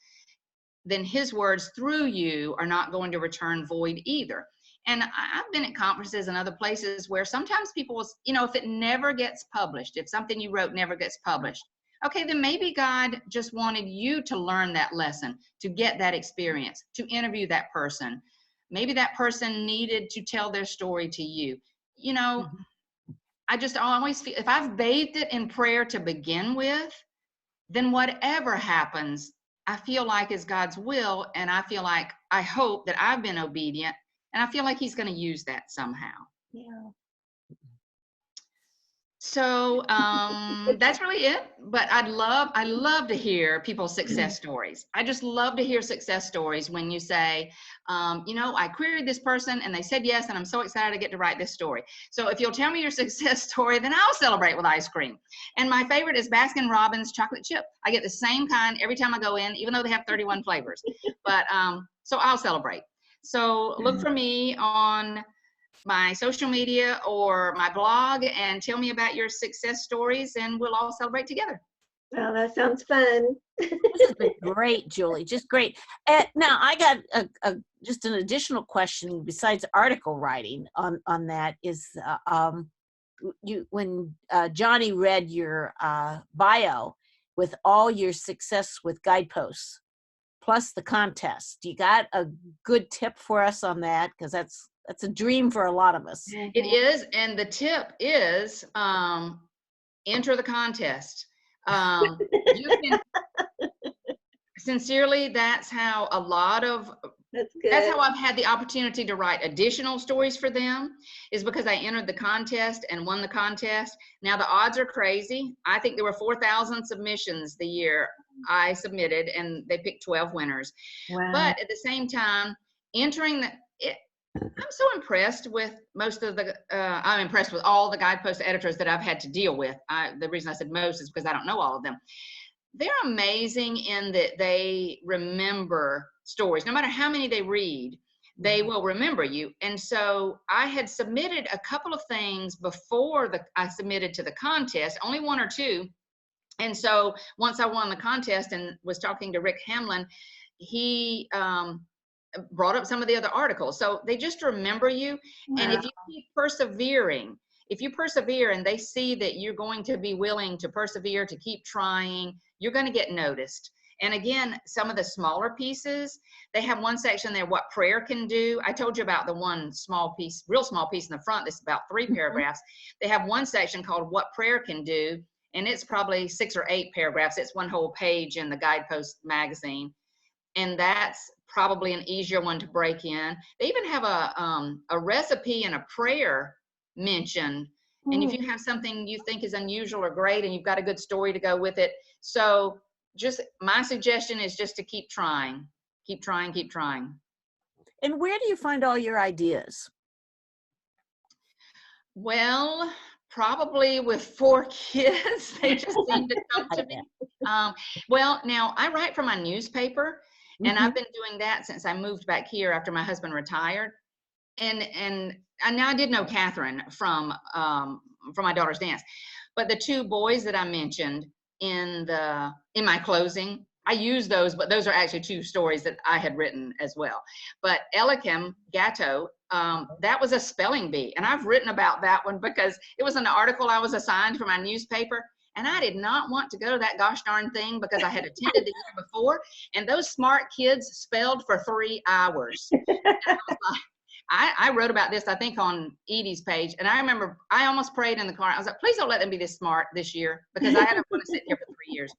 then his words through you are not going to return void either. And I've been at conferences and other places where sometimes people will, if it never gets published, if something you wrote never gets published, okay, then maybe God just wanted you to learn that lesson, to get that experience, to interview that person. Maybe that person needed to tell their story to you. I just always feel, if I've bathed it in prayer to begin with, then whatever happens, I feel like is God's will. And I feel like, I hope that I've been obedient. And I feel like he's going to use that somehow. Yeah. So that's really it. But I love to hear people's success stories. I just love to hear success stories when you say, I queried this person and they said yes, and I'm so excited to get to write this story. So if you'll tell me your success story, then I'll celebrate with ice cream. And my favorite is Baskin Robbins chocolate chip. I get the same kind every time I go in, even though they have 31 flavors. But so I'll celebrate. So look for me on my social media or my blog and tell me about your success stories, and we'll all celebrate together. Oh, that sounds fun. This has been great, Julie, just great. Now I got just an additional question besides article writing on that is when Johnny read your bio with all your success with Guideposts plus the contest, you got a good tip for us on that? Because that's a dream for a lot of us. It is, and the tip is enter the contest. You can sincerely, that's how I've had the opportunity to write additional stories for them, is because I entered the contest and won the contest. Now the odds are crazy. I think there were 4,000 submissions the year I submitted, and they picked 12 winners. Wow. But at the same time, I'm so impressed with I'm impressed with all the Guidepost editors that I've had to deal with. The reason I said most is because I don't know all of them. They're amazing in that they remember stories. No matter how many they read, they will remember you. And so I had submitted a couple of things before I submitted to the contest, only one or two. And so once I won the contest and was talking to Rick Hamlin, he brought up some of the other articles. So they just remember you. Wow. And if you keep persevering, if you persevere and they see that you're going to be willing to persevere, to keep trying, you're going to get noticed. And again, some of the smaller pieces, they have one section there, what prayer can do. I told you about the one small piece, real small piece in the front. That's about 3 paragraphs. They have one section called what prayer can do. And it's probably 6 or 8 paragraphs. It's one whole page in the Guideposts Magazine. And that's probably an easier one to break in. They even have a recipe and a prayer mentioned And if you have something you think is unusual or great and you've got a good story to go with it. So just my suggestion is just to keep trying, keep trying, keep trying. And where do you find all your ideas? Well, probably with 4 kids, they just seem to come to me. Well, now I write for my newspaper, and I've been doing that since I moved back here after my husband retired. And now I did know Catherine from my daughter's dance, but the 2 boys that I mentioned in my closing, I use those, but those are actually 2 stories that I had written as well. But Elikim Gatto, that was a spelling bee, and I've written about that one because it was an article I was assigned for my newspaper, and I did not want to go to that gosh darn thing because I had attended the year before, and those smart kids spelled for 3 hours. And I was like, I wrote about this, I think, on Edie's page, and I remember I almost prayed in the car. I was like, please don't let them be this smart this year, because I hadn't want to sit here for 3 years.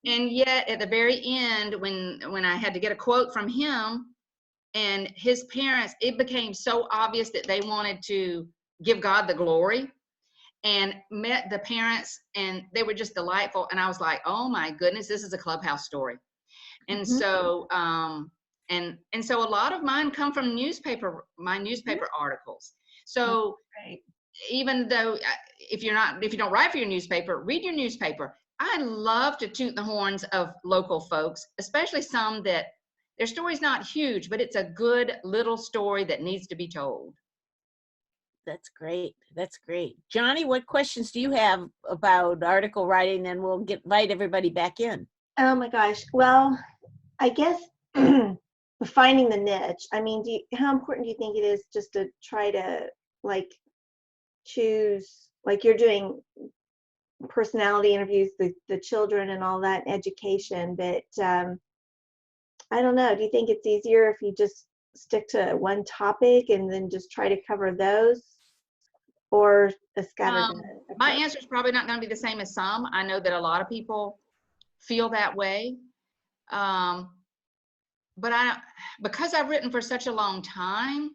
And yet at the very end, when I had to get a quote from him and his parents, it became so obvious that they wanted to give God the glory, and met the parents, and they were just delightful. And I was like, oh my goodness, this is a Clubhouse story. And so, and so a lot of mine come from my newspaper articles. So even though if you don't write for your newspaper, read your newspaper. I love to toot the horns of local folks, especially some that their story's not huge, but it's a good little story that needs to be told. That's great. That's great. Johnny, what questions do you have about article writing? And we'll invite everybody back in. Oh my gosh. Well, I guess finding the niche. I mean, how important do you think it is just to try to choose, you're doing personality interviews, the children and all that, and education, but I don't know. Do you think it's easier if you just stick to one topic and then just try to cover those, or a scattered? My answer is probably not going to be the same as some. I know that a lot of people feel that way. But because I've written for such a long time,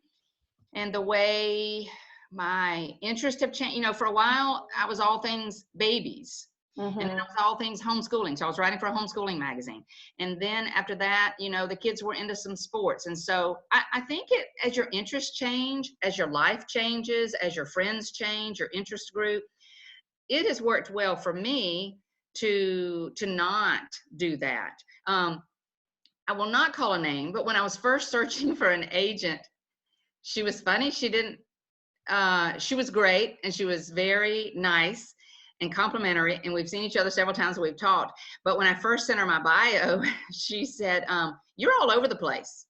and the way my interests have changed, for a while I was all things babies. And then it was all things homeschooling. So I was writing for a homeschooling magazine. And then after that, the kids were into some sports. And so I think as your interests change, as your life changes, as your friends change, your interest group, it has worked well for me to not do that. I will not call a name, but when I was first searching for an agent, she was funny. She was great, and she was very nice and complimentary, and we've seen each other several times and we've talked. But when I first sent her my bio, she said, you're all over the place.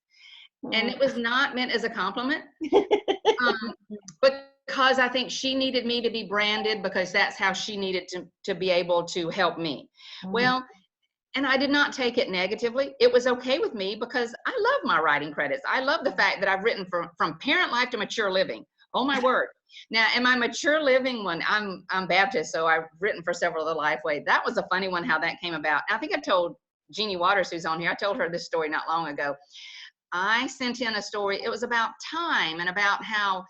And it was not meant as a compliment, because I think she needed me to be branded, because that's how she needed to be able to help me. Well, and I did not take it negatively. It was okay with me, because I love my writing credits. I love the fact that I've written from ParentLife to Mature Living. Oh my word. Now, in my Mature Living one, I'm Baptist, so I've written for several of the Lifeway. That was a funny one, how that came about. I think I told Jeannie Waters, who's on here, I told her this story not long ago. I sent in a story. It was about time, and about how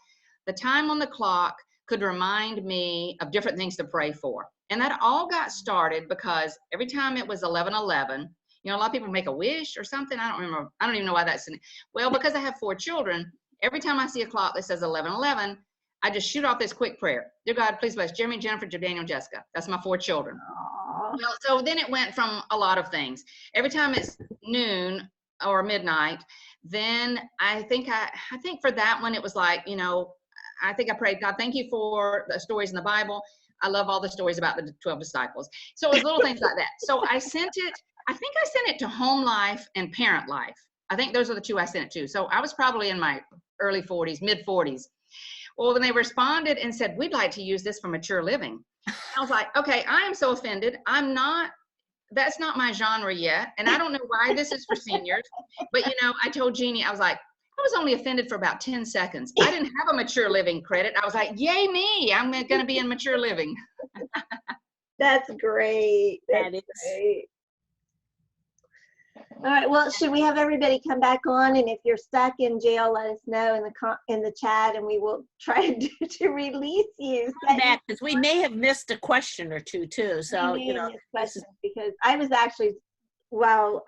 the time on the clock could remind me of different things to pray for. And that all got started because every time it was 11:11, a lot of people make a wish or something. I don't remember. I don't even know why that's in it. Well, because I have 4 children, every time I see a clock that says 11:11, I just shoot off this quick prayer. Dear God, please bless Jeremy, Jennifer, Daniel, Jessica. That's my 4 children. Well, so then it went from a lot of things. Every time it's noon or midnight, then I think for that one, it was like, I think I prayed, God, thank you for the stories in the Bible. I love all the stories about the 12 disciples. So it was little things like that. So I sent it to Home Life and ParentLife. I think those are the 2 I sent it to. So I was probably in my early 40s, mid 40s. Well, then they responded and said, we'd like to use this for Mature Living. I was like, okay, I am so offended. That's not my genre yet. And I don't know why this is for seniors. But, I told Jeannie, I was like, I was only offended for about 10 seconds. I didn't have a Mature Living credit. I was like, yay me, I'm going to be in Mature Living. That's great. That's great. All right. Well, should we have everybody come back on? And if you're stuck in jail, let us know in the chat, and we will try to release you. Back, because we may have missed a question or two too. So questions, because I was actually, while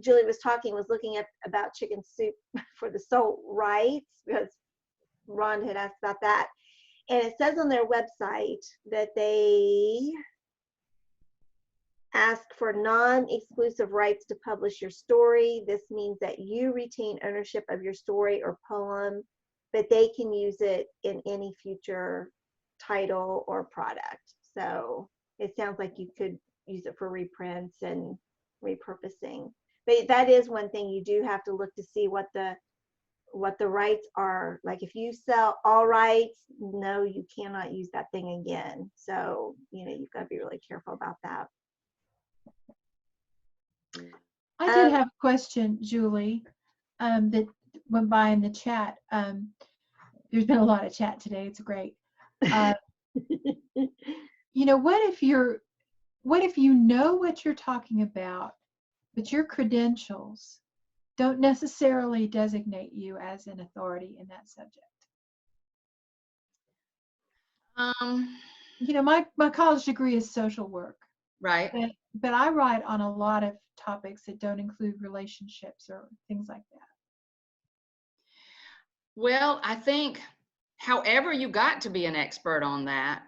Julie was talking, was looking up about chicken soup for the soul rights, because Ron had asked about that. And it says on their website that they ask for non-exclusive rights to publish your story. This means that you retain ownership of your story or poem, but they can use it in any future title or product. So it sounds like you could use it for reprints and repurposing. But that is one thing you do have to look to see what the rights are. Like if you sell all rights, no, you cannot use that thing again. So, you've got to be really careful about that. I did have a question, Julie, that went by in the chat. There's been a lot of chat today. It's great. What if you know what you're talking about, but your credentials don't necessarily designate you as an authority in that subject? My college degree is social work. Right. But I write on a lot of topics that don't include relationships or things like that. Well, I think however you got to be an expert on that,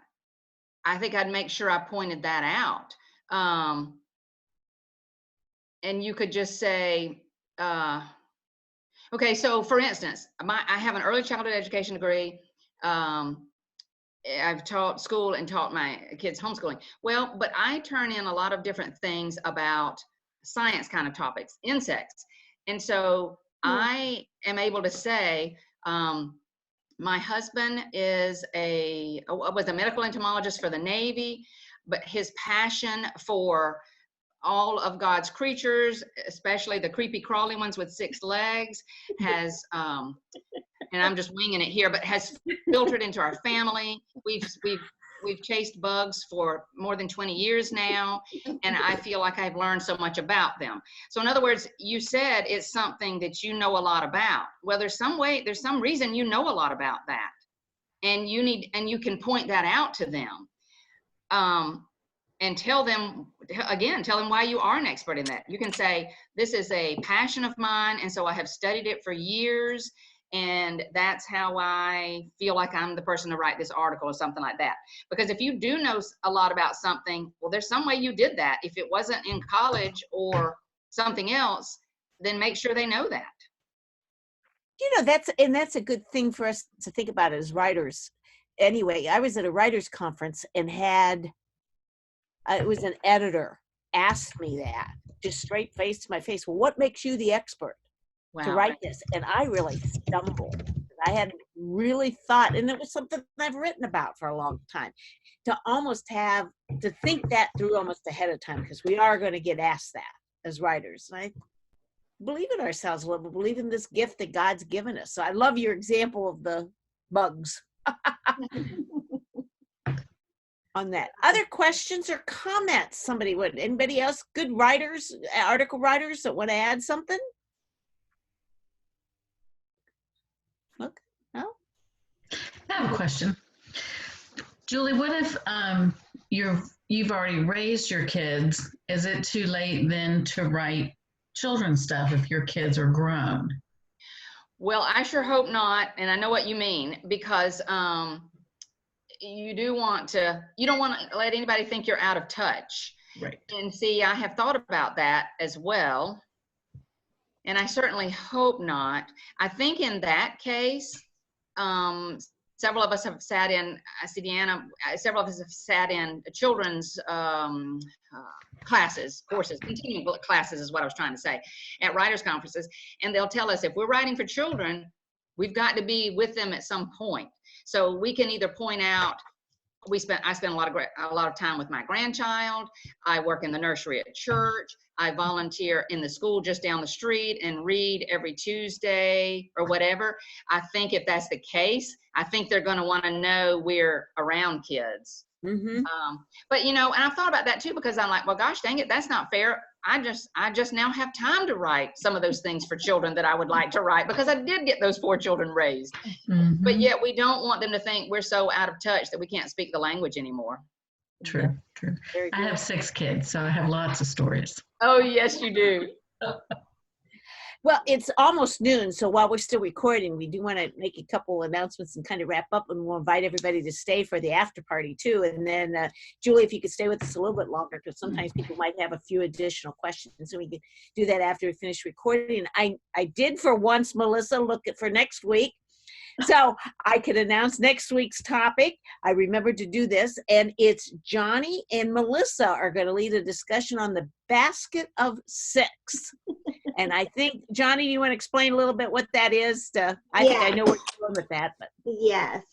I think I'd make sure I pointed that out. And you could just say, okay, so for instance, I have an early childhood education degree. I've taught school and taught my kids homeschooling. Well, but I turn in a lot of different things about science kind of topics, insects. And so I am able to say, my husband was a medical entomologist for the Navy, but his passion for all of God's creatures, especially the creepy crawly ones with 6 legs, has, and I'm just winging it here, but has filtered into our family. We've chased bugs for more than 20 years now, and I feel like I've learned so much about them. So in other words, you said it's something that you know a lot about. Well, there's some reason you know a lot about that, and you can point that out to them. And tell them why you are an expert in that. You can say, this is a passion of mine, and so I have studied it for years, and that's how I feel like I'm the person to write this article or something like that. Because if you do know a lot about something, well, there's some way you did that. If it wasn't in college or something else, then make sure they know that. That's a good thing for us to think about as writers. Anyway, I was at a writers conference and had it was an editor asked me that, just straight face to my face. Well, what makes you the expert to write this? And I really stumbled. I hadn't really thought, and it was something I've written about for a long time, to think that through almost ahead of time, because we are going to get asked that as writers. And I believe in ourselves a little, believe in this gift that God's given us. So I love your example of the bugs. On that. Other questions or comments? Anybody else? Good writers, article writers that want to add something? Look, no? I have a question. Julie, what if you've already raised your kids? Is it too late then to write children's stuff if your kids are grown? Well, I sure hope not. And I know what you mean, because you don't want to let anybody think you're out of touch. Right. And see, I have thought about that as well. And I certainly hope not. I think in that case, several of us have sat in children's courses, continuing classes is what I was trying to say, at writers' conferences. And they'll tell us if we're writing for children, we've got to be with them at some point. So we can either point out, I spend a lot of time with my grandchild. I work in the nursery at church. I volunteer in the school just down the street and read every Tuesday or whatever. I think if that's the case, I think they're going to want to know we're around kids But, you know, and I've thought about that too, because I'm like, well, gosh, dang it, that's not fair. I just now have time to write some of those things for children that I would like to write, because I did get those 4 children raised. But yet we don't want them to think we're so out of touch that we can't speak the language anymore. True. I have 6 kids, so I have lots of stories. Oh, yes, you do. Well, it's almost noon, so while we're still recording, we do want to make a couple announcements and kind of wrap up, and we'll invite everybody to stay for the after party too. And then, Julie, if you could stay with us a little bit longer, because sometimes people might have a few additional questions, and we can do that after we finish recording. I did for once, Melissa, look at for next week. So I could announce next week's topic. I remembered to do this, and it's Johnny and Melissa are going to lead a discussion on the basket of 6. And I think, Johnny, you want to explain a little bit what that is? I think I know where you're going with that. But Yes.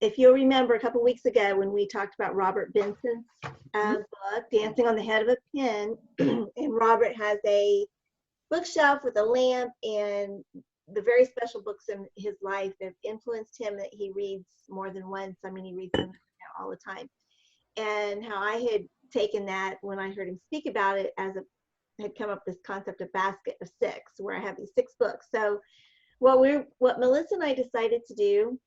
If you'll remember a couple weeks ago when we talked about Robert Benson's book, Dancing on the Head of a Pin, and Robert has a bookshelf with a lamp and the very special books in his life that influenced him that he reads more than once. I mean, he reads them all the time. And how I had taken that when I heard him speak about it had come up this concept of basket of 6, where I have these 6 books. So what Melissa and I decided to do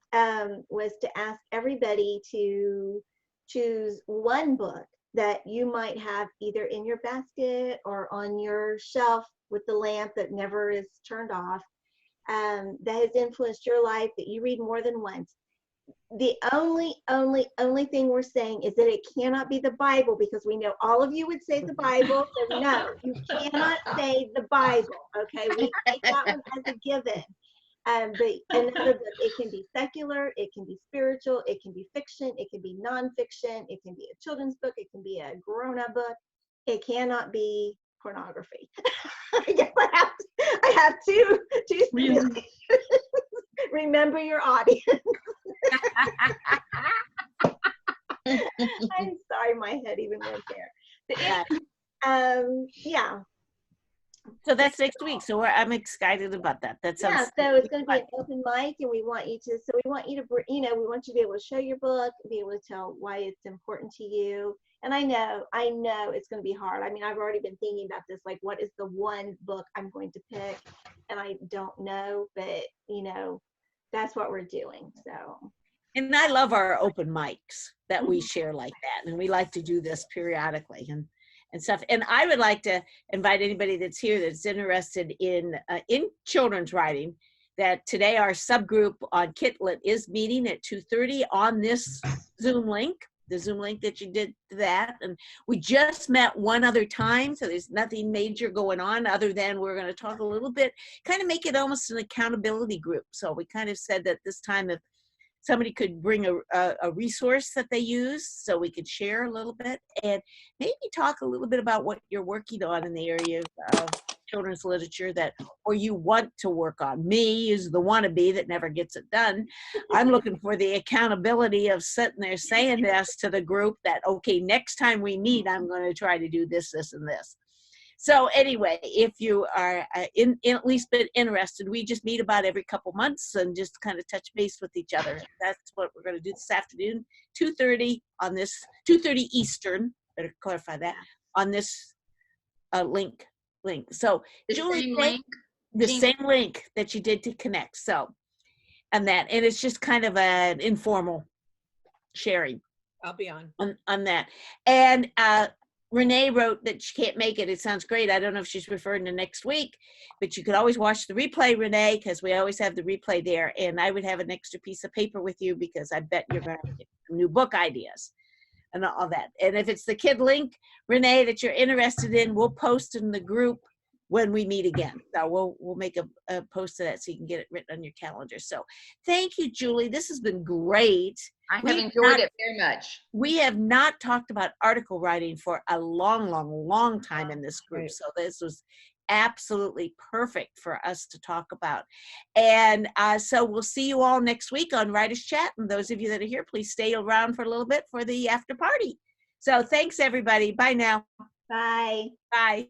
was to ask everybody to choose one book that you might have either in your basket or on your shelf with the lamp that never is turned off, that has influenced your life, that you read more than once. The only thing we're saying is that it cannot be the Bible, because we know all of you would say the Bible. So no, you cannot say the Bible. Okay, we take that one as a given. But another book, it can be secular, it can be spiritual, it can be fiction, it can be nonfiction, it can be a children's book, it can be a grown-up book. It cannot be pornography. I guess I have two stipulations. Remember your audience. I'm sorry, my head even went there. But yeah. So that's next week. So I'm excited about that. That sounds so it's going to be an open mic, and we want you to we want you to be able to show your book, be able to tell why it's important to you. And I know it's going to be hard. I mean, I've already been thinking about this, like, what is the one book I'm going to pick? And I don't know, but that's what we're doing. So. And I love our open mics that we share like that. And we like to do this periodically and stuff. And I would like to invite anybody that's here that's interested in children's writing, that today our subgroup on Kitlet is meeting at 2:30 on this Zoom link, the Zoom link that you did to that. And we just met one other time, so there's nothing major going on other than we're going to talk a little bit, kind of make it almost an accountability group. So we kind of said that this time, if somebody could bring a resource that they use, so we could share a little bit, and maybe talk a little bit about what you're working on in the area of children's literature or you want to work on. Me is the wannabe that never gets it done. I'm looking for the accountability of sitting there saying this to the group that, okay, next time we meet, I'm going to try to do this, this, and this. So anyway, if you are in at least been interested, we just meet about every couple months and just kind of touch base with each other. That's what we're going to do this afternoon, 2:30 on this, 2:30 Eastern, better clarify that, on this link. So Julie, the same link that you did to connect. So, and it's just kind of an informal sharing. I'll be on that. And Renee wrote that she can't make it. It sounds great. I don't know if she's referring to next week, but you could always watch the replay, Renee, because we always have the replay there. And I would have an extra piece of paper with you, because I bet you're going to get some new book ideas and all that. And if it's the kid link, Renee, that you're interested in, we'll post in the group when we meet again. So we'll make a post of that so you can get it written on your calendar. So thank you, Julie. This has been great. I have enjoyed it very much. We have not talked about article writing for a long time in this group. So this was absolutely perfect for us to talk about. And so we'll see you all next week on Writers Chat. And those of you that are here, please stay around for a little bit for the after party. So thanks, everybody. Bye now. Bye. Bye.